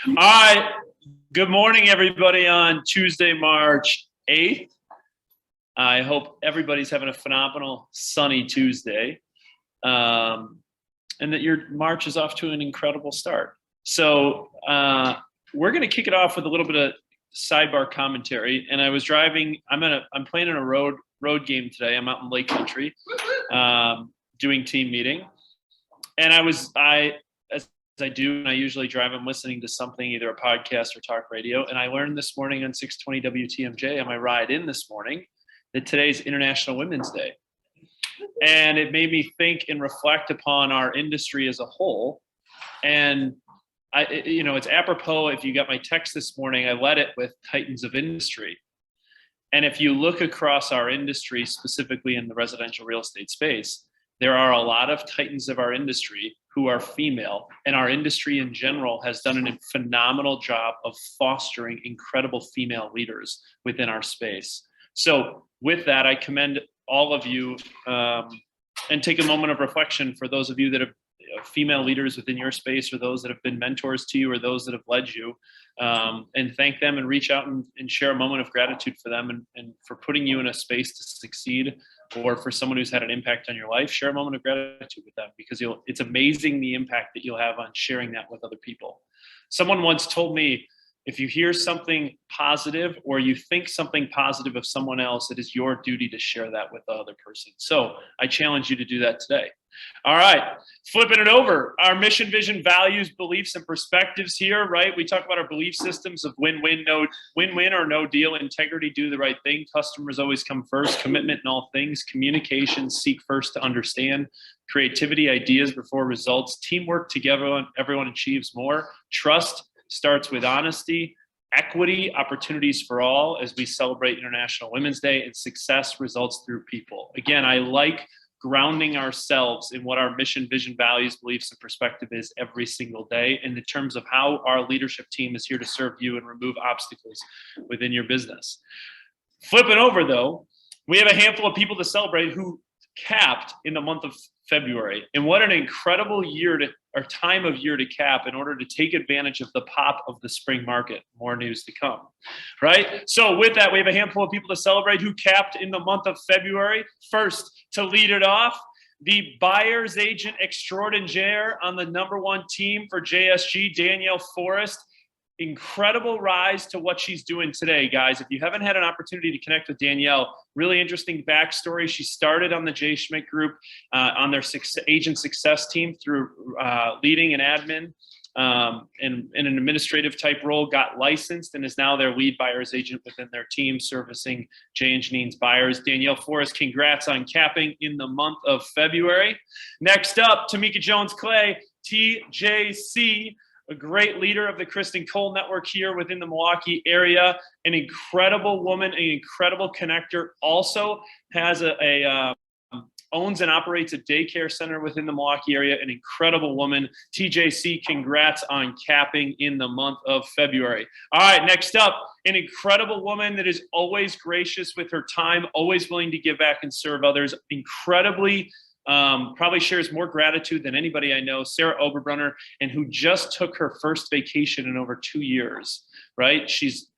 All right. Good morning, everybody, on Tuesday, March 8th. I hope everybody's having a phenomenal sunny Tuesday, and that your March is off to an incredible start. So we're going to kick it off with a little bit of sidebar commentary. And I was driving. I'm playing in a road game today. I'm out in Lake Country, doing team meeting, and as I do, and I usually drive, I'm listening to something, either a podcast or talk radio. And I learned this morning on 620 WTMJ on my ride in this morning that today's International Women's Day. And it made me think and reflect upon our industry as a whole. And it's apropos. If you got my text this morning, I led it with Titans of Industry. And if you look across our industry, specifically in the residential real estate space, there are a lot of titans of our industry who are female, and our industry in general has done a phenomenal job of fostering incredible female leaders within our space. So with that, I commend all of you, and take a moment of reflection for those of you that have female leaders within your space, or those that have been mentors to you, or those that have led you, and thank them and reach out and share a moment of gratitude for them and for putting you in a space to succeed. Or for someone who's had an impact on your life, share a moment of gratitude with them, because it's amazing the impact that you'll have on sharing that with other people. Someone once told me, if you hear something positive or you think something positive of someone else, it is your duty to share that with the other person. So I challenge you to do that today. All right, flipping it over. Our mission, vision, values, beliefs, and perspectives here, right? We talk about our belief systems of win-win or no deal, integrity, do the right thing, customers always come first, commitment in all things, communication, seek first to understand, creativity, ideas before results, teamwork together, everyone achieves more, trust starts with honesty, equity, opportunities for all as we celebrate International Women's Day, and success results through people. Again, I like grounding ourselves in what our mission, vision, values, beliefs, and perspective is every single day, in the terms of how our leadership team is here to serve you and remove obstacles within your business. Flipping over, though, we have a handful of people to celebrate who capped in the month of February. And what an incredible time of year to cap in order to take advantage of the pop of the spring market. More news to come, right? So with that, we have a handful of people to celebrate who capped in the month of February. First, to lead it off, the buyer's agent extraordinaire on the #1 team for JSG, Danielle Forrest. Incredible rise to what she's doing today, guys. If you haven't had an opportunity to connect with Danielle, really interesting backstory. She started on the J. Schmidt Group on their agent success team through leading an admin in an administrative type role, got licensed, and is now their lead buyer's agent within their team, servicing J and Janini's buyers. Danielle Forrest, congrats on capping in the month of February. Next up, Tamika Jones-Clay, TJC, a great leader of the Kristen Cole Network here within the Milwaukee area, an incredible woman, an incredible connector, also has owns and operates a daycare center within the Milwaukee area, an incredible woman. TJC, congrats on capping in the month of February. All right, next up, an incredible woman that is always gracious with her time, always willing to give back and serve others, incredibly probably shares more gratitude than anybody I know, Sarah Oberbrunner, and who just took her first vacation in over 2 years, right? She's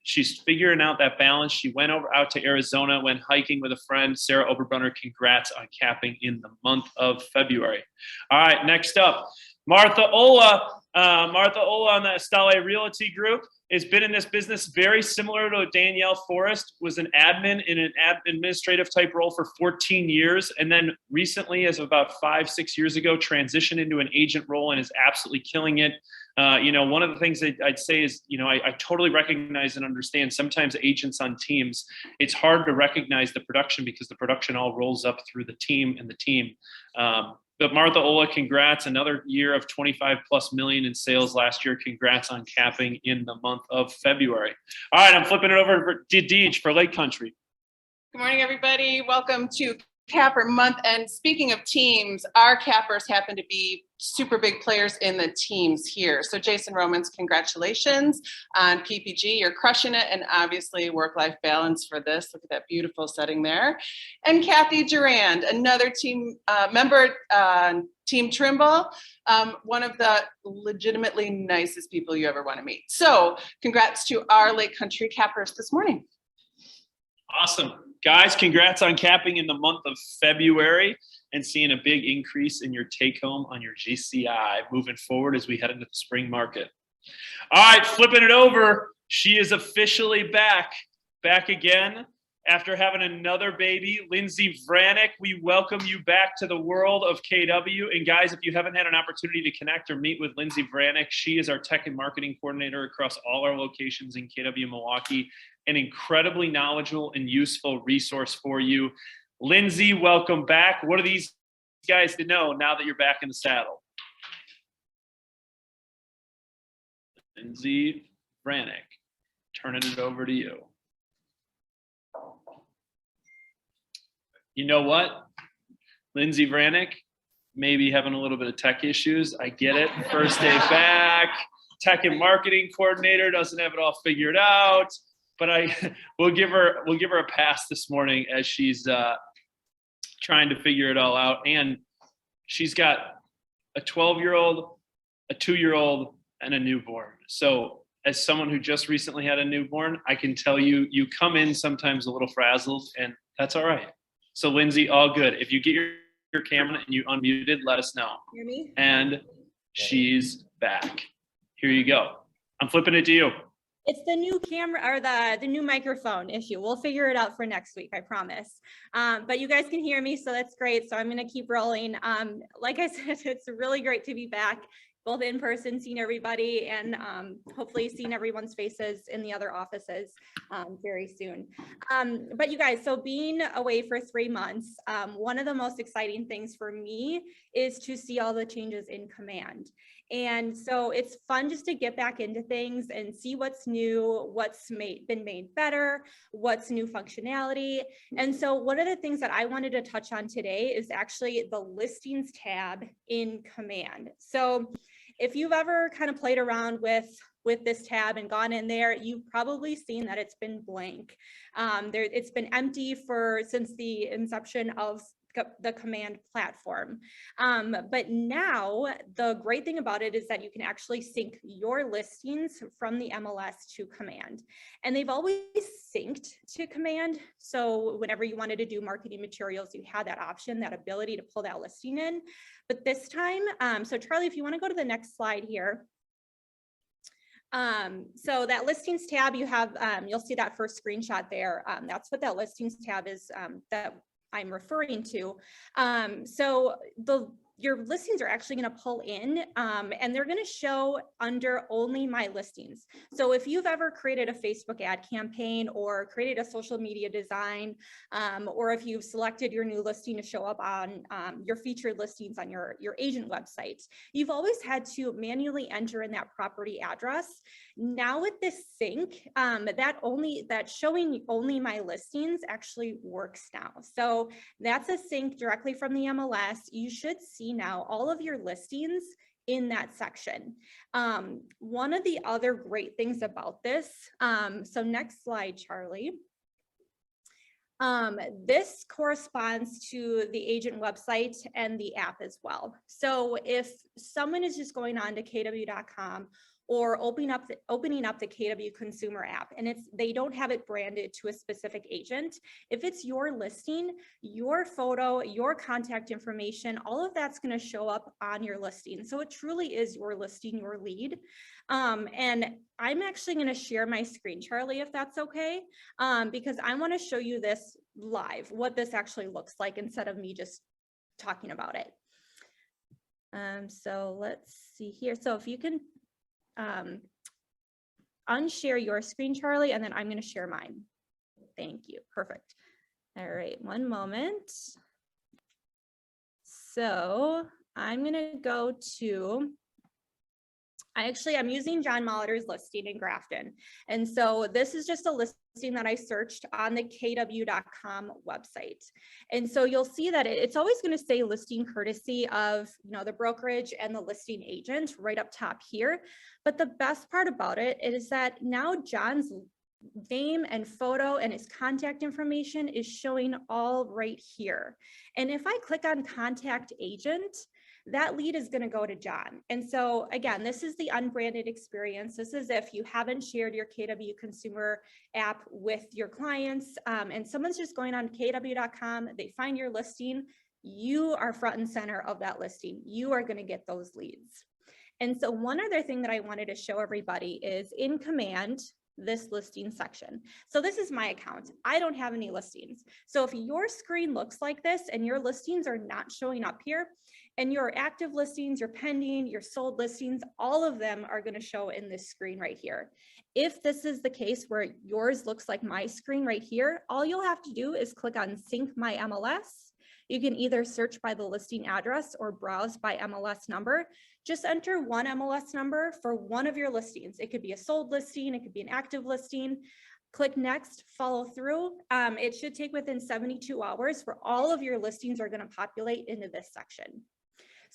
figuring out that balance. She went out to Arizona, went hiking with a friend. Sarah Oberbrunner, congrats on capping in the month of February. All right, next up, Martha Ola. Martha Ola on the Estale Realty Group has been in this business very similar to Danielle Forrest, was an admin in an administrative type role for 14 years. And then recently, as about 5-6 years ago, transitioned into an agent role and is absolutely killing it. One of the things that I'd say is, I totally recognize and understand sometimes agents on teams, it's hard to recognize the production because the production all rolls up through the team and the team. But Martha Ola, congrats. Another year of 25+ million in sales last year. Congrats on capping in the month of February. All right, I'm flipping it over to Deej for Lake Country. Good morning, everybody. Welcome to Capper month, and speaking of teams, our cappers happen to be super big players in the teams here. So Jason Romans, congratulations on PPG. You're crushing it, and obviously work-life balance for this. Look at that beautiful setting there. And Kathy Durand, another team member, Team Trimble, one of the legitimately nicest people you ever want to meet. So congrats to our Lake Country cappers this morning. Awesome. Guys, congrats on capping in the month of February and seeing a big increase in your take home on your GCI moving forward as we head into the spring market. All right, flipping it over. She is officially back again after having another baby. Lindsay Vranick, we welcome you back to the world of KW. And guys, if you haven't had an opportunity to connect or meet with Lindsay Vranick, she is our tech and marketing coordinator across all our locations in KW Milwaukee. An incredibly knowledgeable and useful resource for you. Lindsay, welcome back. What are these guys to know now that you're back in the saddle? Lindsay Vranick, turning it over to you. You know what? Lindsay Vranick, maybe having a little bit of tech issues. I get it. First day back, tech and marketing coordinator, doesn't have it all figured out. But we'll give her a pass this morning as she's trying to figure it all out. And she's got a 12-year-old, a 2-year-old, and a newborn. So as someone who just recently had a newborn, I can tell you, you come in sometimes a little frazzled, and that's all right. So Lindsay, all good. If you get your camera and you unmuted, let us know. Hear me? And she's back. Here you go. I'm flipping it to you. It's the new camera or the new microphone issue. We'll figure it out for next week, I promise. But you guys can hear me, so that's great. So I'm going to keep rolling. Like I said, it's really great to be back, both in person, seeing everybody, and hopefully seeing everyone's faces in the other offices very soon. But you guys, so being away for 3 months, one of the most exciting things for me is to see all the changes in command. And so it's fun just to get back into things and see what's new, what's been made better, what's new functionality. And so one of the things that I wanted to touch on today is actually the listings tab in command. So if you've ever kind of played around with this tab and gone in there, you've probably seen that it's been blank. It's been empty since the inception of the command platform. But now the great thing about it is that you can actually sync your listings from the MLS to command. And they've always synced to command. So whenever you wanted to do marketing materials, you had that option, that ability to pull that listing in. But this time, so Charlie, if you want to go to the next slide here. So that listings tab, you have, you'll see that first screenshot there. That's what that listings tab is that I'm referring to. So your listings are actually going to pull in and they're going to show under only my listings. So if you've ever created a Facebook ad campaign or created a social media design, or if you've selected your new listing to show up on your featured listings on your agent website, you've always had to manually enter in that property address. Now with this sync, that showing only my listings actually works now. So that's a sync directly from the MLS. You should see now all of your listings in that section. One of the other great things about this, so next slide, Charlie. This corresponds to the agent website and the app as well. So if someone is just going on to kw.com or opening up the KW consumer app and they don't have it branded to a specific agent, if it's your listing, your photo, your contact information, all of that's going to show up on your listing. So it truly is your listing, your lead. And I'm actually going to share my screen, Charlie, if that's okay, because I want to show you this live, what this actually looks like instead of me just talking about it. So let's see here. So if you can unshare your screen, Charlie, and then I'm going to share mine. Thank you. Perfect. All right, one moment. So I'm going to go to I'm using John Molitor's listing in Grafton. And so this is just a listing that I searched on the kw.com website. And so you'll see that it's always going to say listing courtesy of, the brokerage and the listing agent right up top here. But the best part about it is that now John's name and photo and his contact information is showing all right here. And if I click on contact agent, that lead is going to go to John. And so again, this is the unbranded experience. This is if you haven't shared your KW consumer app with your clients, and someone's just going on kw.com, they find your listing, you are front and center of that listing. You are going to get those leads. And so one other thing that I wanted to show everybody is in Command, this listing section. So this is my account. I don't have any listings. So if your screen looks like this and your listings are not showing up here, and your active listings, your pending, your sold listings, all of them are going to show in this screen right here. If this is the case where yours looks like my screen right here, all you'll have to do is click on Sync My MLS. You can either search by the listing address or browse by MLS number. Just enter one MLS number for one of your listings. It could be a sold listing, it could be an active listing. Click next, follow through. It should take within 72 hours for all of your listings are going to populate into this section.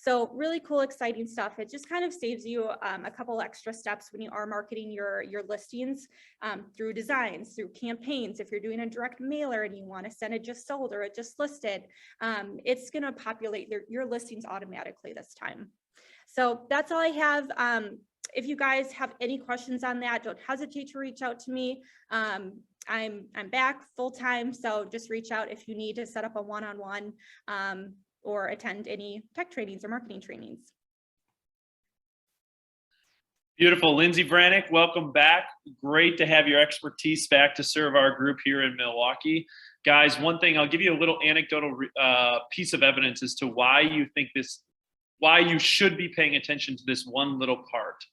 So really cool, exciting stuff. It just kind of saves you a couple extra steps when you are marketing your listings through designs, through campaigns. If you're doing a direct mailer and you want to send it just sold or it just listed, it's going to populate your listings automatically this time. So that's all I have. If you guys have any questions on that, don't hesitate to reach out to me. I'm back full time, so just reach out if you need to set up a one-on-one or attend any tech trainings or marketing trainings. Beautiful. Lindsay Vranick, welcome back. Great to have your expertise back to serve our group here in Milwaukee. Guys, one thing, I'll give you a little anecdotal piece of evidence as to why you should be paying attention to this one little part.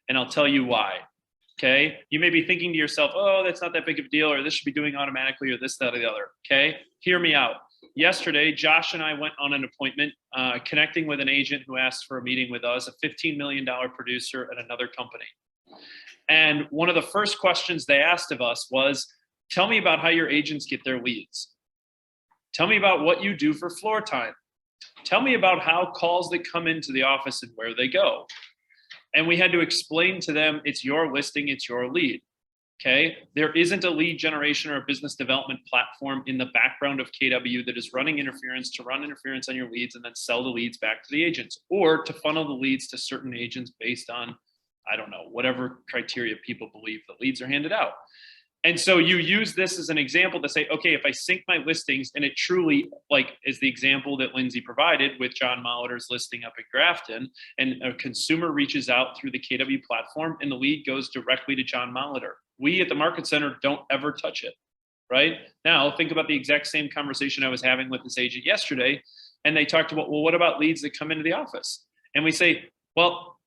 And I'll tell you why. Okay. You may be thinking to yourself, oh, that's not that big of a deal, or this should be doing automatically, or this, that, or the other. Okay. Hear me out. Yesterday, Josh and I went on an appointment, connecting with an agent who asked for a meeting with us, a $15 million producer at another company. And one of the first questions they asked of us was, tell me about how your agents get their leads. Tell me about what you do for floor time. Tell me about how calls that come into the office and where they go. And we had to explain to them, it's your listing, it's your lead. Okay. There isn't a lead generation or a business development platform in the background of KW that is running interference to run interference on your leads and then sell the leads back to the agents, or to funnel the leads to certain agents based on, I don't know, whatever criteria people believe the leads are handed out. And so you use this as an example to say, okay, if I sync my listings, and it truly, like, is the example that Lindsay provided with John Molitor's listing up in Grafton, and a consumer reaches out through the KW platform and the lead goes directly to John Molitor. We at the Market Center don't ever touch it, right? Now, think about the exact same conversation I was having with this agent yesterday, and they talked about, well, what about leads that come into the office? And we say, well,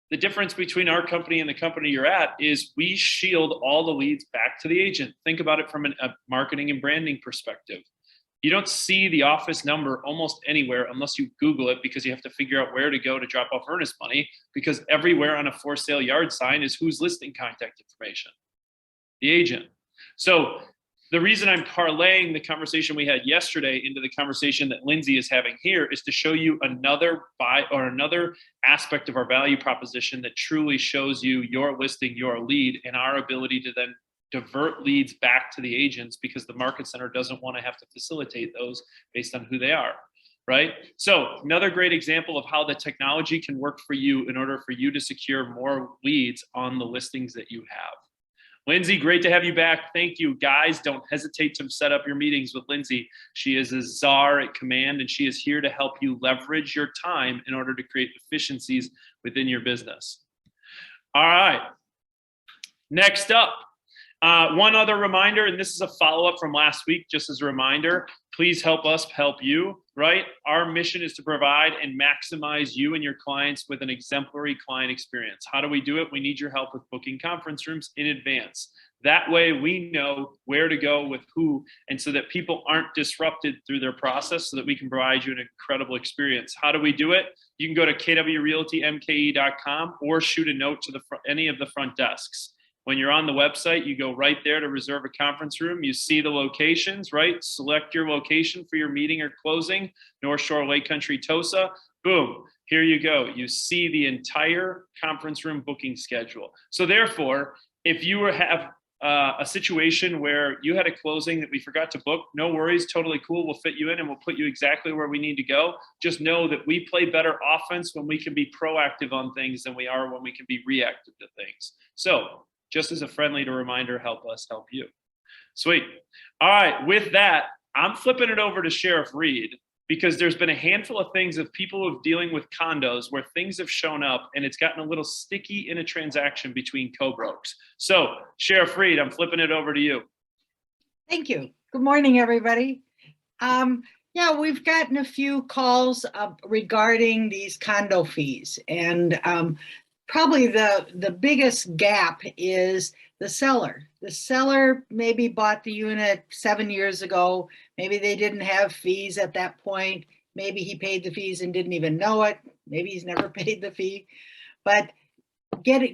the difference between our company and the company you're at is we shield all the leads back to the agent. Think about it from a marketing and branding perspective. You don't see the office number almost anywhere unless you Google it, because you have to figure out where to go to drop off earnest money, because everywhere on a for sale yard sign is who's listing contact information, the agent. So the reason I'm parlaying the conversation we had yesterday into the conversation that Lindsay is having here is to show you another aspect of our value proposition that truly shows you your listing, your lead, and our ability to then divert leads back to the agents, because the Market Center doesn't want to have to facilitate those based on who they are, right? So another great example of how the technology can work for you in order for you to secure more leads on the listings that you have. Lindsay, great to have you back. Thank you. Guys, don't hesitate to set up your meetings with Lindsay. She is a czar at command, and she is here to help you leverage your time in order to create efficiencies within your business. All right. Next up, one other reminder, and this is a follow-up from last week, just as a reminder, please help us help you, right? Our mission is to provide and maximize you and your clients with an exemplary client experience. How do we do it? We need your help with booking conference rooms in advance. That way we know where to go with who, and so that people aren't disrupted through their process, so that we can provide you an incredible experience. How do we do it? You can go to kwrealtymke.com or shoot a note to any of the front desks. When you're on the website, you go right there to reserve a conference room. You see the locations, right? Select your location for your meeting or closing, North Shore, Lake Country, Tosa. Boom, here you go. You see the entire conference room booking schedule. So therefore, if you have a situation where you had a closing that we forgot to book, no worries, totally cool. We'll fit you in and we'll put you exactly where we need to go. Just know that we play better offense when we can be proactive on things than we are when we can be reactive to things. So just as a friendly reminder, help us help you. Sweet. All right, with that, I'm flipping it over to Sheriff Reed, because there's been a handful of things of people who are dealing with condos where things have shown up and it's gotten a little sticky in a transaction between co-brokes. So Sheriff Reed, I'm flipping it over to you. Thank you. Good morning, everybody. Yeah, we've gotten a few calls regarding these condo fees, and probably the biggest gap is the seller. The seller maybe bought the unit 7 years ago. Maybe they didn't have fees at that point. Maybe he paid the fees and didn't even know it. Maybe he's never paid the fee. But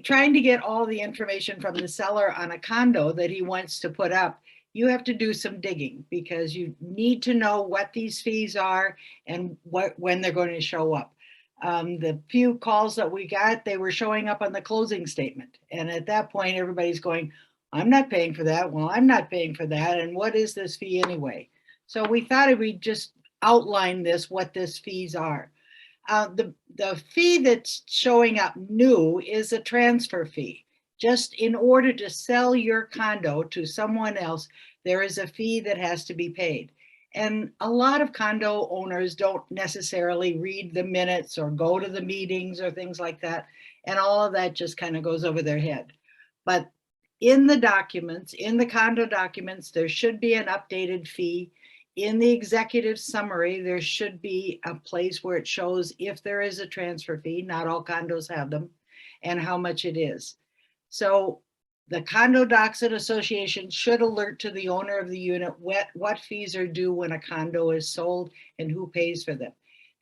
trying to get all the information from the seller on a condo that he wants to put up, you have to do some digging, because you need to know what these fees are and when they're going to show up. The few calls that we got, they were showing up on the closing statement. And at that point, everybody's going, I'm not paying for that. Well, I'm not paying for that. And what is this fee anyway? So we thought we'd just outline what this fees are. The fee that's showing up new is a transfer fee. Just in order to sell your condo to someone else, there is a fee that has to be paid. And a lot of condo owners don't necessarily read the minutes or go to the meetings or things like that. And all of that just kind of goes over their head. But in the documents, in the condo documents, there should be an updated fee. In the executive summary, there should be a place where it shows if there is a transfer fee. Not all condos have them, and how much it is. So the Condo Docs Association should alert to the owner of the unit what fees are due when a condo is sold and who pays for them.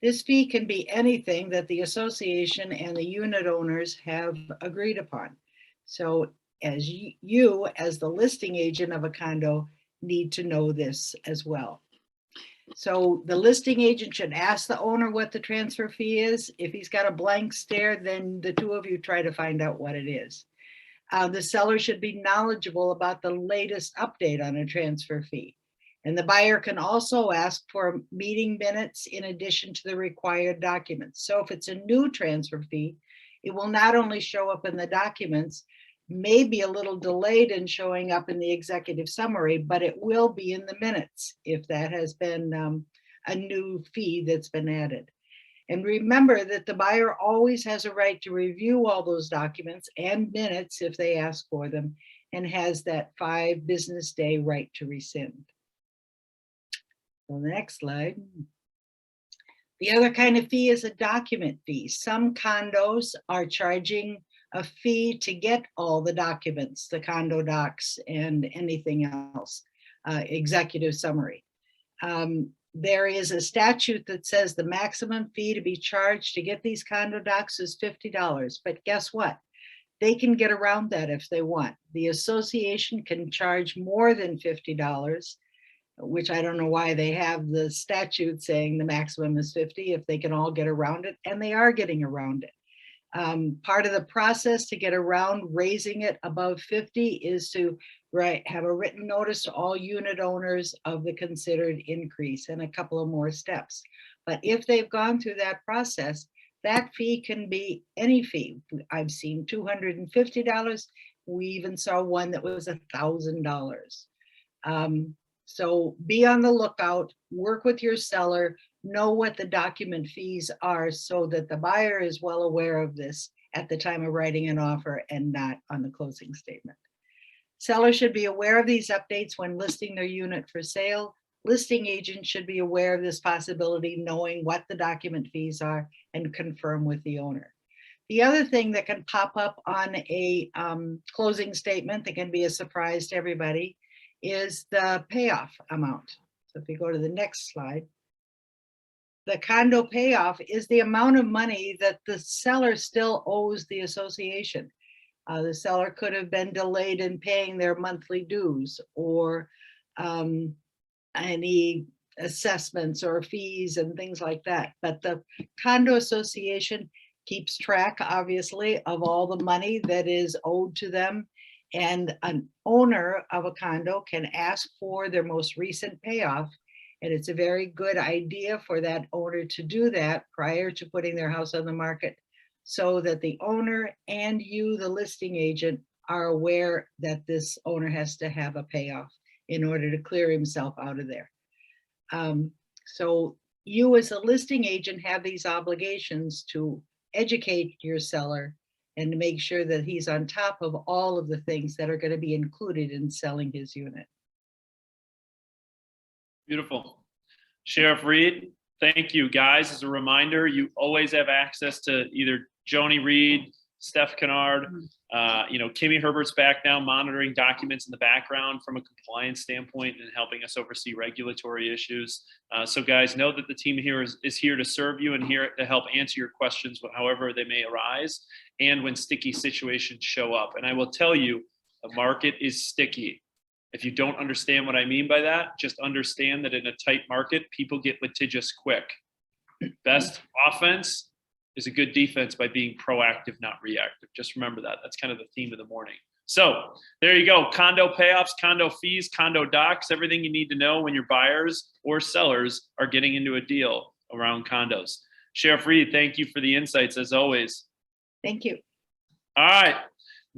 This fee can be anything that the association and the unit owners have agreed upon. So as you, as the listing agent of a condo, need to know this as well. So the listing agent should ask the owner what the transfer fee is. If he's got a blank stare, then the two of you try to find out what it is. The seller should be knowledgeable about the latest update on a transfer fee. And the buyer can also ask for meeting minutes in addition to the required documents. So if it's a new transfer fee, it will not only show up in the documents, maybe a little delayed in showing up in the executive summary, but it will be in the minutes if that has been a new fee that's been added. And remember that the buyer always has a right to review all those documents and minutes if they ask for them, and has that 5 business day right to rescind. So the next slide. The other kind of fee is a document fee. Some condos are charging a fee to get all the documents, the condo docs and anything else, executive summary. There is a statute that says the maximum fee to be charged to get these condo docs is $50, but guess what? They can get around that if they want. The association can charge more than $50, which I don't know why they have the statute saying the maximum is 50 if they can all get around it, and they are getting around it. Part of the process to get around raising it above 50 is to have a written notice to all unit owners of the considered increase, and a couple of more steps. But if they've gone through that process, that fee can be any fee. I've seen $250. We even saw one that was $1,000. So be on the lookout, work with your seller, know what the document fees are so that the buyer is well aware of this at the time of writing an offer and not on the closing statement. Sellers should be aware of these updates when listing their unit for sale. Listing agents should be aware of this possibility, knowing what the document fees are, and confirm with the owner. The other thing that can pop up on a closing statement that can be a surprise to everybody is the payoff amount. So if you go to the next slide, the condo payoff is the amount of money that the seller still owes the association. The seller could have been delayed in paying their monthly dues, or any assessments or fees and things like that. But the condo association keeps track, obviously, of all the money that is owed to them. And an owner of a condo can ask for their most recent payoff. And it's a very good idea for that owner to do that prior to putting their house on the market, so that the owner and you, the listing agent, are aware that this owner has to have a payoff in order to clear himself out of there. So you as a listing agent have these obligations to educate your seller and to make sure that he's on top of all of the things that are going to be included in selling his unit. Beautiful. Sheriff Reed, thank you. Guys, as a reminder, you always have access to either Joni Reed, Steph Kennard, Kimmy Herbert's back now monitoring documents in the background from a compliance standpoint and helping us oversee regulatory issues. So guys, know that the team here is here to serve you and here to help answer your questions, however they may arise, and when sticky situations show up. And I will tell you, the market is sticky. If you don't understand what I mean by that, just understand that in a tight market, people get litigious quick. Best offense is a good defense by being proactive, not reactive. Just remember that. That's kind of the theme of the morning. So there you go. Condo payoffs, condo fees, condo docs, everything you need to know when your buyers or sellers are getting into a deal around condos. Sheriff Reed, thank you for the insights as always. Thank you. All right.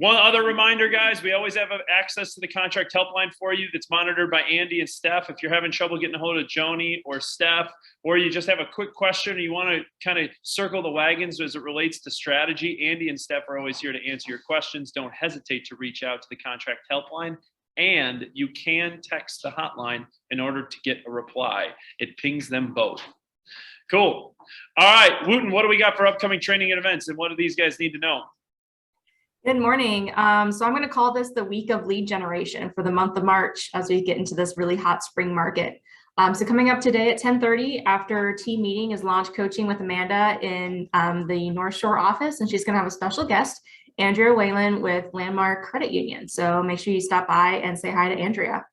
One other reminder, guys, we always have access to the contract helpline for you that's monitored by Andy and Steph. If you're having trouble getting a hold of Joni or Steph, or you just have a quick question or you want to kind of circle the wagons as it relates to strategy, Andy and Steph are always here to answer your questions. Don't hesitate to reach out to the contract helpline, and you can text the hotline in order to get a reply. It pings them both. Cool. All right, Wooten, what do we got for upcoming training and events, and what do these guys need to know? Good morning. So I'm going to call this the week of lead generation for the month of March as we get into this really hot spring market. So coming up today at 10:30 after team meeting is launch coaching with Amanda in the North Shore office, and she's going to have a special guest, Andrea Whalen with Landmark Credit Union. So make sure you stop by and say hi to Andrea.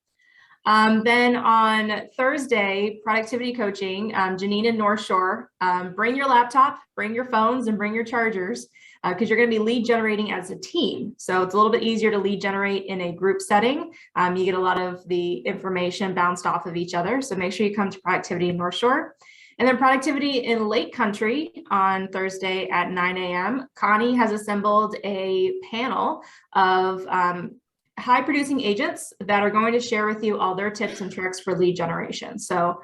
Then on Thursday, productivity coaching, Janine in North Shore, bring your laptop, bring your phones, and bring your chargers, because you're going to be lead generating as a team. So it's a little bit easier to lead generate in a group setting. You get a lot of the information bounced off of each other. So make sure you come to productivity in North Shore. And then productivity in Lake Country on Thursday at 9 a.m. Connie has assembled a panel of high producing agents that are going to share with you all their tips and tricks for lead generation. So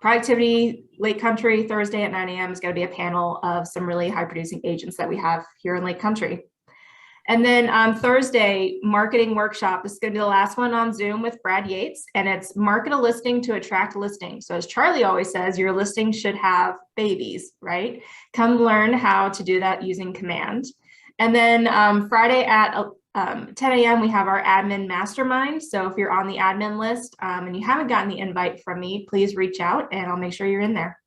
productivity Lake Country Thursday at 9 a.m. is going to be a panel of some really high producing agents that we have here in Lake Country. And then on Thursday, marketing workshop. This is going to be the last one on Zoom with Brad Yates, and it's market a listing to attract listings. So as Charlie always says, your listing should have babies, right? Come learn how to do that using command. And then Friday at 10 a.m. we have our admin mastermind. So if you're on the admin list and you haven't gotten the invite from me, please reach out and I'll make sure you're in there.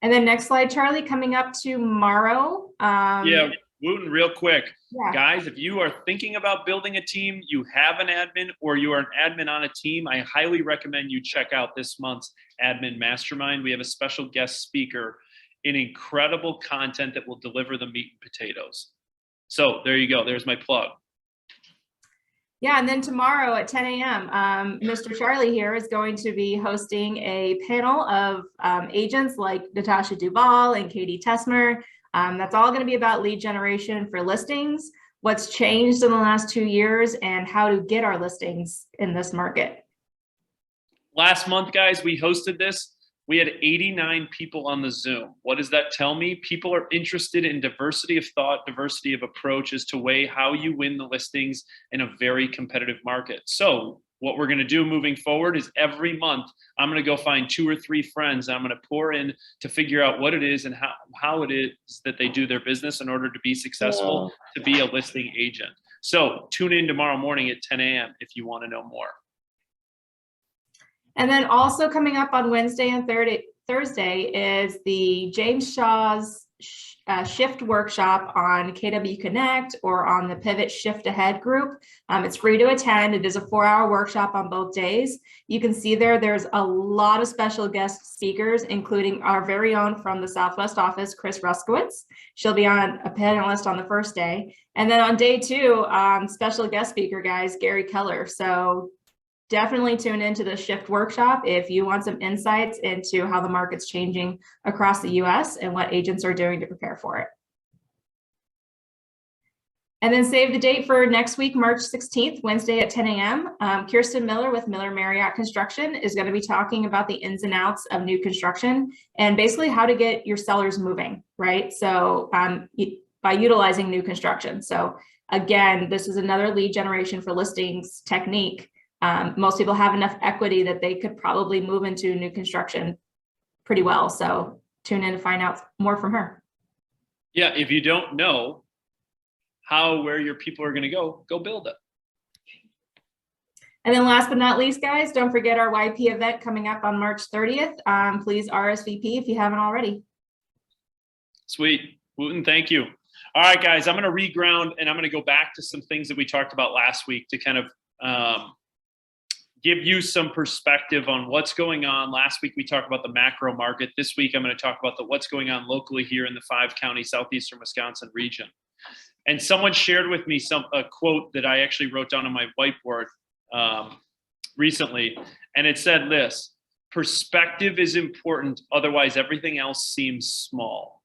And then next slide, Charlie, coming up tomorrow. Yeah, Wooten, real quick. Yeah. Guys, if you are thinking about building a team, you have an admin or you are an admin on a team, I highly recommend you check out this month's admin mastermind. We have a special guest speaker in incredible content that will deliver the meat and potatoes. So there you go. There's my plug. Yeah, and then tomorrow at 10 a.m., Mr. Charlie here is going to be hosting a panel of agents like Natasha Duval and Katie Tesmer. That's all going to be about lead generation for listings, what's changed in the last 2 years, and how to get our listings in this market. Last month, guys, we hosted this. We had 89 people on the Zoom. What does that tell me? People are interested in diversity of thought, diversity of approach as to way how you win the listings in a very competitive market. So what we're going to do moving forward is every month, I'm going to go find 2 or 3 friends. I'm going to pour in to figure out what it is and how it is that they do their business in order to be successful, to be a listing agent. So tune in tomorrow morning at 10 a.m. if you want to know more. And then also coming up on Wednesday and Thursday is the James Shaw's shift workshop on KW Connect or on the Pivot Shift Ahead group. It's free to attend. It is a 4-hour workshop on both days. You can see there's a lot of special guest speakers, including our very own from the Southwest office, Chris Ruskowitz. She'll be on a panelist on the first day. And then on day 2, special guest speaker, guys, Gary Keller. So definitely tune into the shift workshop if you want some insights into how the market's changing across the US and what agents are doing to prepare for it. And then save the date for next week, March 16th, Wednesday at 10 a.m. Kirsten Miller with Miller Marriott Construction is going to be talking about the ins and outs of new construction and basically how to get your sellers moving, right? So by utilizing new construction. So again, this is another lead generation for listings technique. Most people have enough equity that they could probably move into new construction pretty well. So tune in to find out more from her. Yeah, if you don't know where your people are going to go build it. And then last but not least, guys, don't forget our YP event coming up on March 30th. Please RSVP if you haven't already. Sweet. Wooten, thank you. All right, guys, I'm going to reground and I'm going to go back to some things that we talked about last week to kind of give you some perspective on what's going on. Last week, we talked about the macro market. This week, I'm going to talk about what's going on locally here in the 5-county southeastern Wisconsin region. And someone shared with me a quote that I actually wrote down on my whiteboard recently. And it said this: perspective is important, otherwise everything else seems small.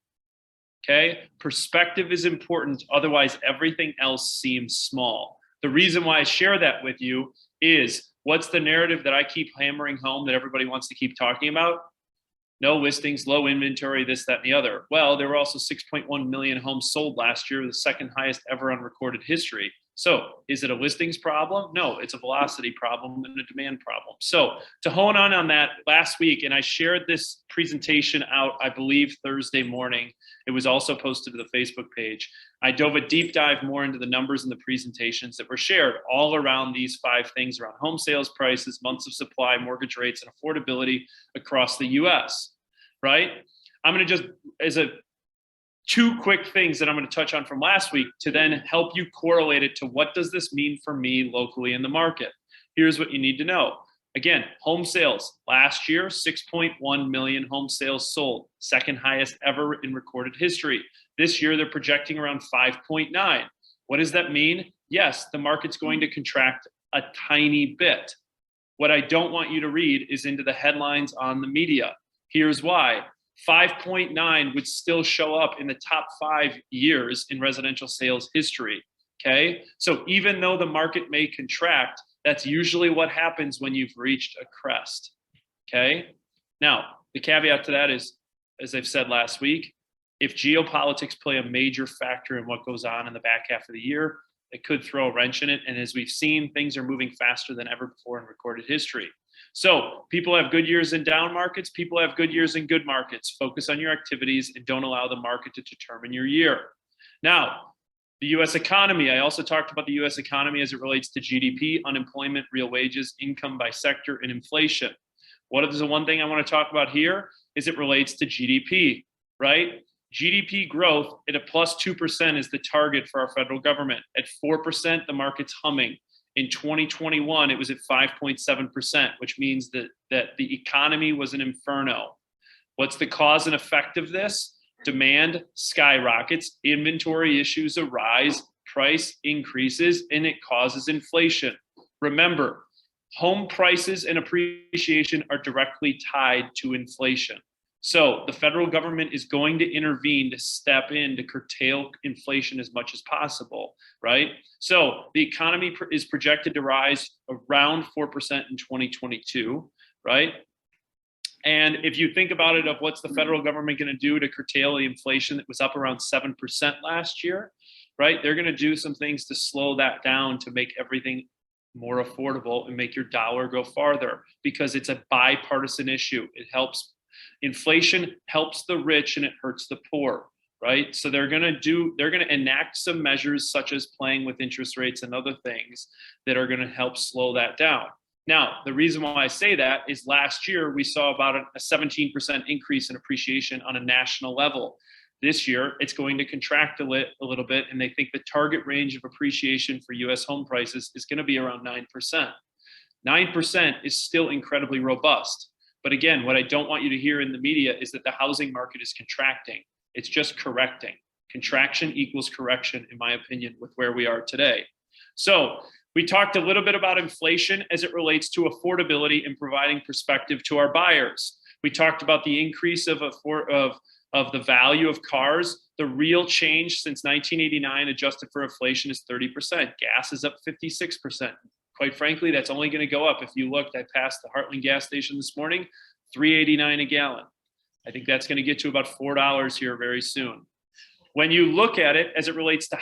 Okay? Perspective is important, otherwise everything else seems small. The reason why I share that with you is, what's the narrative that I keep hammering home that everybody wants to keep talking about? No listings, low inventory, this, that, and the other. Well, there were also 6.1 million homes sold last year, the second highest ever on recorded history. So is it a listings problem? No, it's a velocity problem and a demand problem. So to hone on that last week, and I shared this presentation out, I believe Thursday morning. It was also posted to the Facebook page. I dove a deep dive more into the numbers and the presentations that were shared all around these 5 things around home sales prices, months of supply, mortgage rates, and affordability across the US, right? I'm going to just, as a 2 quick things that I'm going to touch on from last week to then help you correlate it to what does this mean for me locally in the market. Here's what you need to know. Again, home sales last year, 6.1 million home sales sold, second highest ever in recorded history. This year, they're projecting around 5.9. What does that mean? Yes, the market's going to contract a tiny bit. What I don't want you to read is into the headlines on the media. Here's why. 5.9 would still show up in the top 5 years in residential sales history, okay? So even though the market may contract, that's usually what happens when you've reached a crest, okay? Now, the caveat to that is, as I've said last week, if geopolitics play a major factor in what goes on in the back half of the year, it could throw a wrench in it. And as we've seen, things are moving faster than ever before in recorded history. So people have good years in down markets. People have good years in good markets. Focus on your activities and don't allow the market to determine your year. Now, the U.S. economy. I also talked about the U.S. economy as it relates to GDP, unemployment, real wages, income by sector, and inflation. What is the one thing I want to talk about here is it relates to GDP, right? GDP growth at a plus 2% is the target for our federal government. At 4%, the market's humming. In 2021, it was at 5.7%, which means that the economy was an inferno. What's the cause and effect of this? Demand skyrockets, inventory issues arise, price increases, and it causes inflation. Remember, home prices and appreciation are directly tied to inflation. So the federal government is going to intervene to step in to curtail inflation as much as possible, right? So the economy is projected to rise around 4% in 2022, right? And if you think about it, of what's the federal government going to do to curtail the inflation that was up around 7% last year, right? They're going to do some things to slow that down to make everything more affordable and make your dollar go farther, because it's a bipartisan issue. It helps, inflation helps the rich and it hurts the poor, right? So they're going to enact some measures such as playing with interest rates and other things that are going to help slow that down. Now, the reason why I say that is last year we saw about a 17% increase in appreciation on a national level. This year, it's going to contract a little bit, and they think the target range of appreciation for US home prices is going to be around 9%. 9% is still incredibly robust. But again, what I don't want you to hear in the media is that the housing market is contracting. It's just correcting. Contraction equals correction, in my opinion, with where we are today. So we talked a little bit about inflation as it relates to affordability and providing perspective to our buyers. We talked about the increase of the value of cars. The real change since 1989 adjusted for inflation is 30%. Gas is up 56%. Quite frankly, that's only going to go up. If you looked, I passed the Heartland gas station this morning, $3.89 a gallon. I think that's going to get to about $4 here very soon. When you look at it as it relates to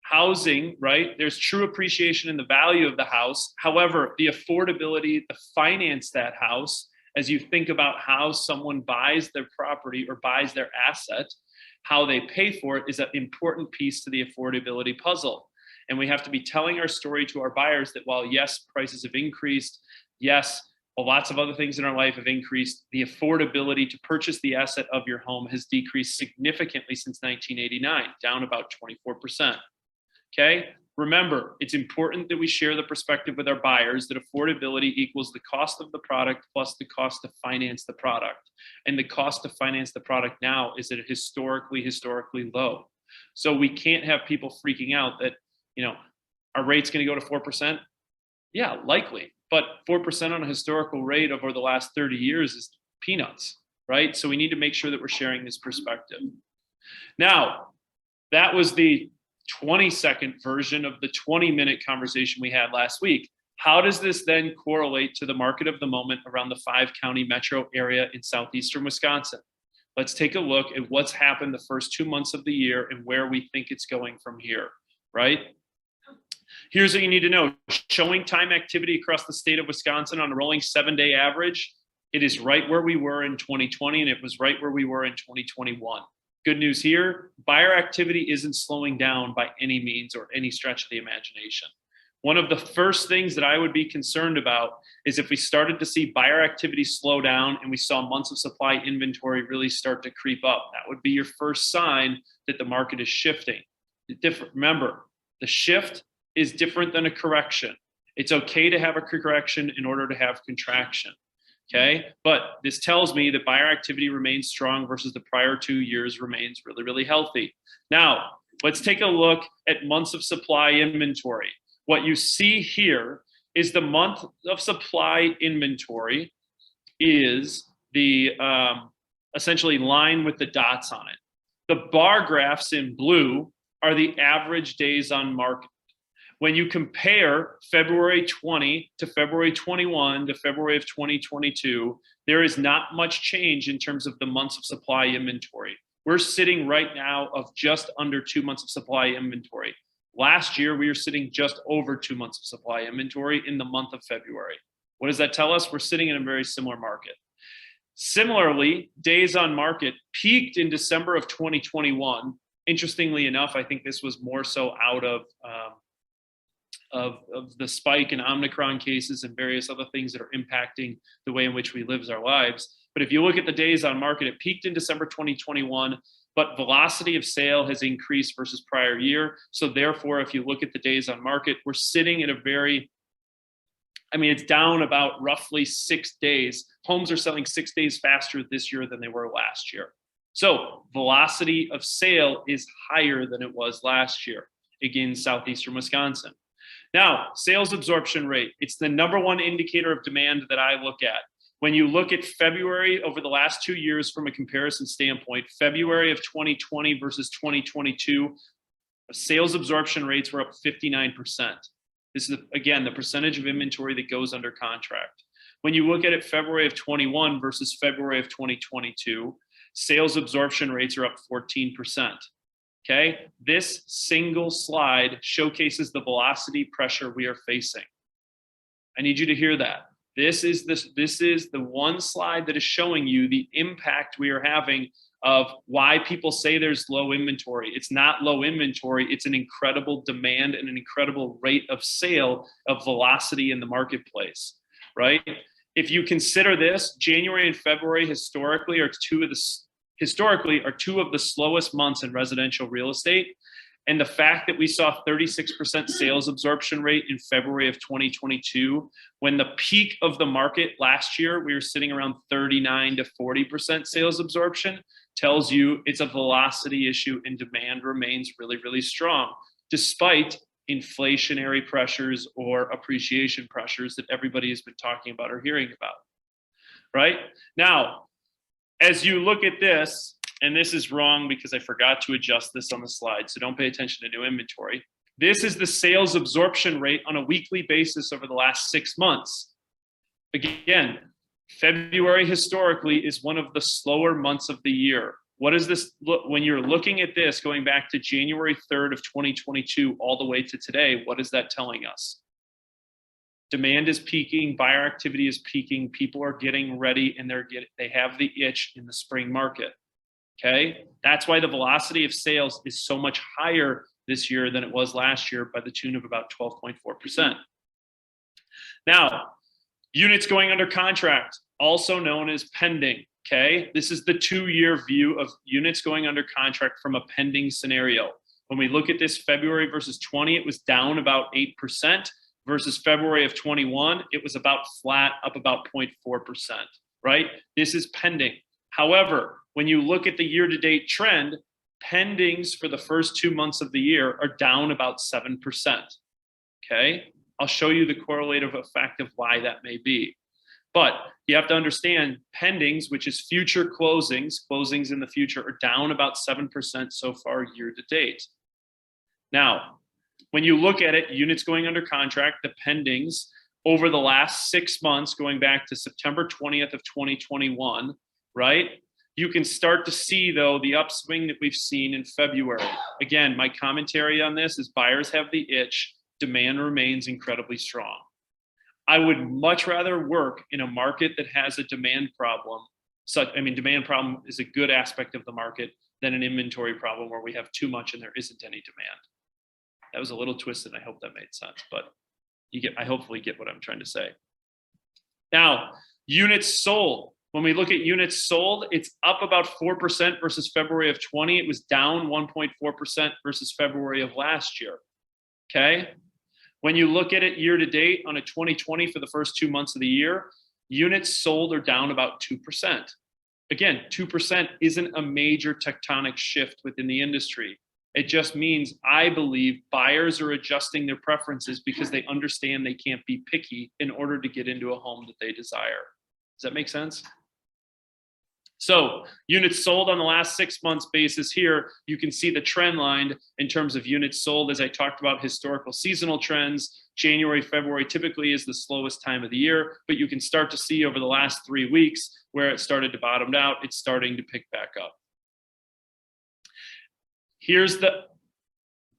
housing, right, there's true appreciation in the value of the house. However, the affordability to finance that house, as you think about how someone buys their property or buys their asset, how they pay for it is an important piece to the affordability puzzle. And we have to be telling our story to our buyers that while, yes, prices have increased, yes, lots of other things in our life have increased, the affordability to purchase the asset of your home has decreased significantly since 1989, down about 24%. Okay? Remember, it's important that we share the perspective with our buyers that affordability equals the cost of the product plus the cost to finance the product. And the cost to finance the product now is at a historically low. So we can't have people freaking out that, our rate's going to go to 4%. Yeah, likely. But 4% on a historical rate over the last 30 years is peanuts, right? So we need to make sure that we're sharing this perspective. Now, that was the 20-second version of the 20-minute conversation we had last week. How does this then correlate to the market of the moment around the 5-county metro area in southeastern Wisconsin? Let's take a look at what's happened the first 2 months of the year and where we think it's going from here, right? Here's what you need to know. Showing time activity across the state of Wisconsin on a rolling 7-day average, it is right where we were in 2020, and it was right where we were in 2021. Good news here, buyer activity isn't slowing down by any means or any stretch of the imagination. One of the first things that I would be concerned about is if we started to see buyer activity slow down and we saw months of supply inventory really start to creep up. That would be your first sign that the market is shifting. Remember, the shift is different than a correction. It's okay to have a correction in order to have contraction. Okay, but this tells me that buyer activity remains strong versus the prior 2 years remains really, really healthy. Now, let's take a look at months of supply inventory. What you see here is the month of supply inventory is the essentially line with the dots on it. The bar graphs in blue are the average days on market. When you compare February 20 to February 21 to February of 2022, there is not much change in terms of the months of supply inventory. We're sitting right now of just under 2 months of supply inventory. Last year, we were sitting just over 2 months of supply inventory in the month of February. What does that tell us? We're sitting in a very similar market. Similarly, days on market peaked in December of 2021. Interestingly enough, I think this was more so out of the spike in Omicron cases and various other things that are impacting the way in which we live our lives. But if you look at the days on market, it peaked in December 2021, but velocity of sale has increased versus prior year. So therefore, if you look at the days on market, we're sitting at it's down about roughly 6 days. Homes are selling 6 days faster this year than they were last year. So velocity of sale is higher than it was last year, again, southeastern Wisconsin. Now, sales absorption rate, it's the number one indicator of demand that I look at. When you look at February over the last 2 years from a comparison standpoint, February of 2020 versus 2022, sales absorption rates were up 59%. This is, again, the percentage of inventory that goes under contract. When you look at it February of 21 versus February of 2022, sales absorption rates are up 14%. Okay, this single slide showcases the velocity pressure we are facing. I need you to hear that. This is the one slide that is showing you the impact we are having of why people say there's low inventory. It's not low inventory, it's an incredible demand and an incredible rate of sale of velocity in the marketplace, right? If you consider this, January and February historically are two of the slowest months in residential real estate. And the fact that we saw 36% sales absorption rate in February of 2022, when the peak of the market last year, we were sitting around 39 to 40% sales absorption, tells you it's a velocity issue and demand remains really, really strong, despite inflationary pressures or appreciation pressures that everybody has been talking about or hearing about, right? Now, as you look at this, and this is wrong because I forgot to adjust this on the slide, so don't pay attention to new inventory. This is the sales absorption rate on a weekly basis over the last 6 months. Again, February historically is one of the slower months of the year. What is this, when you're looking at this going back to January 3rd of 2022 all the way to today, what is that telling us? Demand is peaking, buyer activity is peaking, people are getting ready and they have the itch in the spring market. Okay, that's why the velocity of sales is so much higher this year than it was last year by the tune of about 12.4%. Now, units going under contract, also known as pending. Okay, this is the 2-year view of units going under contract from a pending scenario. When we look at this February versus 20, it was down about 8%. Versus February of 21, it was about flat, up about 0.4%, right? This is pending. However, when you look at the year-to-date trend, pendings for the first 2 months of the year are down about 7%, okay? I'll show you the correlative effect of why that may be. But you have to understand pendings, which is future closings in the future are down about 7% so far year-to-date. Now, when you look at it, units going under contract, the pendings over the last 6 months, going back to September 20th of 2021, right? You can start to see, though, the upswing that we've seen in February. Again, my commentary on this is buyers have the itch, demand remains incredibly strong. I would much rather work in a market that has a demand problem. Demand problem is a good aspect of the market than an inventory problem where we have too much and there isn't any demand. That was a little twisted. I hope that made sense, but I hopefully get what I'm trying to say. Now, units sold. When we look at units sold, it's up about 4% versus February of 20. It was down 1.4% versus February of last year, okay? When you look at it year to date on a 2020 for the first 2 months of the year, units sold are down about 2%. Again, 2% isn't a major tectonic shift within the industry. It just means, I believe, buyers are adjusting their preferences because they understand they can't be picky in order to get into a home that they desire. Does that make sense? So units sold on the last 6 months basis here, you can see the trend line in terms of units sold. As I talked about historical seasonal trends, January, February typically is the slowest time of the year, but you can start to see over the last 3 weeks where it started to bottom out, it's starting to pick back up. Here's the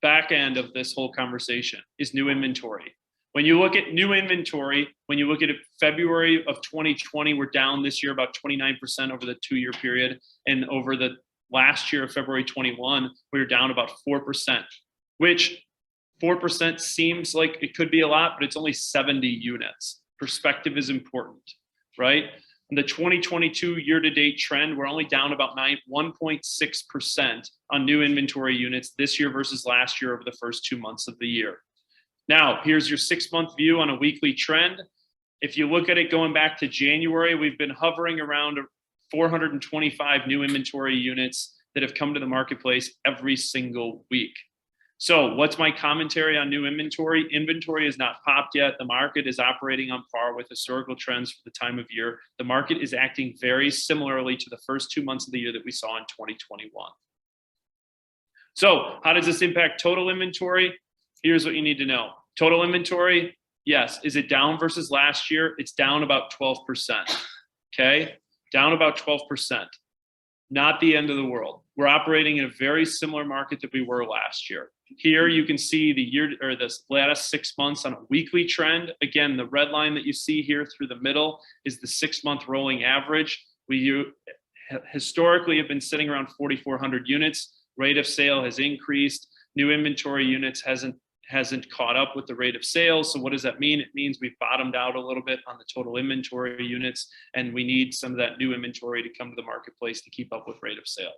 back end of this whole conversation is new inventory. When you look at new inventory, when you look at it, February of 2020, we're down this year about 29% over the 2-year period. And over the last year of February 21, we were down about 4%, which 4% seems like it could be a lot, but it's only 70 units. Perspective is important, right? In the 2022 year-to-date trend, we're only down about 1.6% on new inventory units this year versus last year over the first 2 months of the year. Now, here's your 6-month view on a weekly trend. If you look at it going back to January, we've been hovering around 425 new inventory units that have come to the marketplace every single week. So what's my commentary on new inventory? Inventory is not popped yet. The market is operating on par with historical trends for the time of year. The market is acting very similarly to the first 2 months of the year that we saw in 2021. So how does this impact total inventory? Here's what you need to know. Total inventory, yes. Is it down versus last year? It's down about 12%, okay? Down about 12%. Not the end of the world. we're operating in a very similar market that we were last year. Here you can see the year or this last 6 months on a weekly trend. Again, the red line that you see here through the middle is the 6-month rolling average. We historically have been sitting around 4,400 units. Rate of sale has increased. New inventory units hasn't caught up with the rate of sales. So what does that mean? It means we've bottomed out a little bit on the total inventory units, and we need some of that new inventory to come to the marketplace to keep up with rate of sale.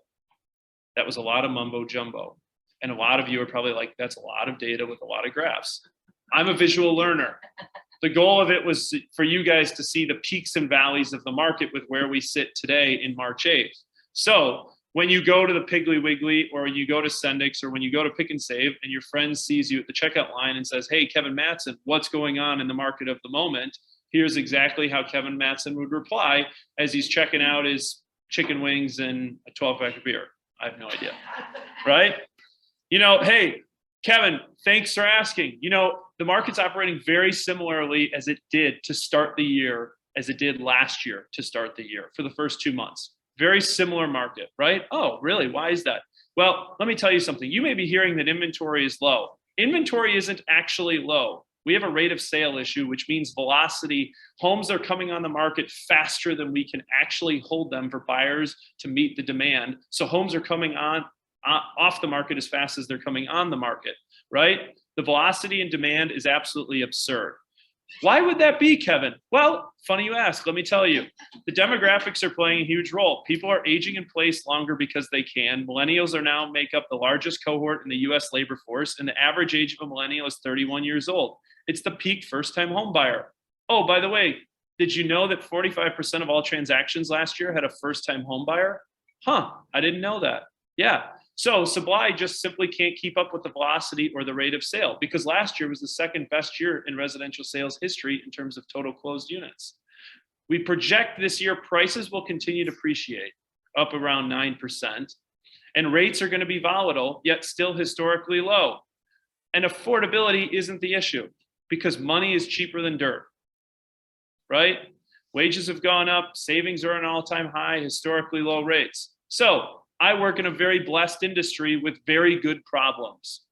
That was a lot of mumbo jumbo. And a lot of you are probably like, that's a lot of data with a lot of graphs. I'm a visual learner. The goal of it was for you guys to see the peaks and valleys of the market with where we sit today in March 8th. So when you go to the Piggly Wiggly or you go to Sendix or when you go to Pick and Save and your friend sees you at the checkout line and says, hey, Kevin Mattson, what's going on in the market of the moment? Here's exactly how Kevin Mattson would reply as he's checking out his chicken wings and a 12-pack of beer. I have no idea, right? You know, hey, Kevin, thanks for asking. You know, the market's operating very similarly as it did to start the year, as it did last year to start the year for the first 2 months. Very similar market, right? Oh, really? Why is that? Well, let me tell you something. You may be hearing that inventory is low. Inventory isn't actually low. We have a rate of sale issue, which means velocity. Homes are coming on the market faster than we can actually hold them for buyers to meet the demand. So homes are coming on off the market as fast as they're coming on the market, right? The velocity and demand is absolutely absurd. Why would that be, Kevin? Well, funny you ask. Let me tell you. The demographics are playing a huge role. People are aging in place longer because they can. Millennials are now make up the largest cohort in the U.S. labor force, and the average age of a millennial is 31 years old. It's the peak first-time home buyer. Oh, by the way, did you know that 45% of all transactions last year had a first-time home buyer? Huh, I didn't know that. Yeah. So supply just simply can't keep up with the velocity or the rate of sale because last year was the second best year in residential sales history in terms of total closed units. We project this year prices will continue to appreciate up around 9%, and rates are going to be volatile, yet still historically low. And affordability isn't the issue because money is cheaper than dirt, right? Wages have gone up, savings are at an all-time high, historically low rates. So I work in a very blessed industry with very good problems.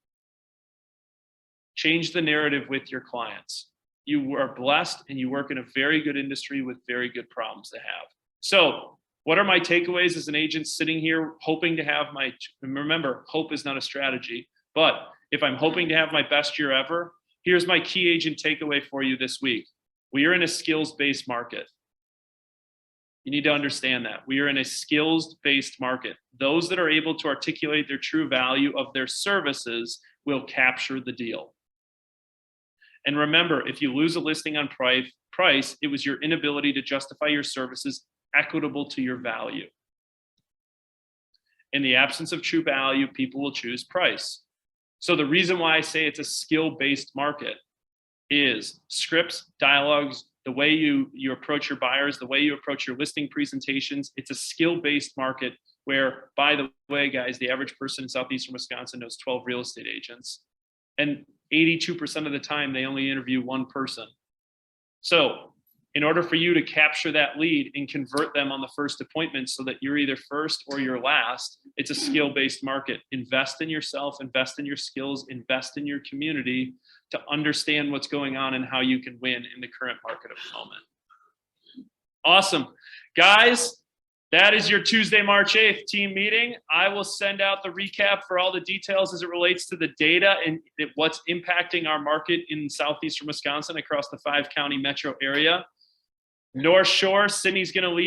Change the narrative with your clients. You are blessed and you work in a very good industry with very good problems to have. So what are my takeaways as an agent sitting here hoping to have my, remember, hope is not a strategy, but if I'm hoping to have my best year ever, here's my key agent takeaway for you this week. We are in a skills-based market. You need to understand that. We are in a skills-based market. Those that are able to articulate their true value of their services will capture the deal. And remember, if you lose a listing on price, it was your inability to justify your services equitable to your value. In the absence of true value, people will choose price. So the reason why I say it's a skill-based market is scripts, dialogues, the way you approach your buyers, the way you approach your listing presentations. It's a skill-based market where, by the way, guys, the average person in Southeastern Wisconsin knows 12 real estate agents. And 82% of the time, they only interview one person. So in order for you to capture that lead and convert them on the first appointment so that you're either first or you're last, it's a skill-based market. Invest in yourself, invest in your skills, invest in your community to understand what's going on and how you can win in the current market of the moment. Awesome. Guys, that is your Tuesday, March 8th team meeting. I will send out the recap for all the details as it relates to the data and what's impacting our market in Southeastern Wisconsin across the 5-county metro area. North Shore, Sydney's going to lead.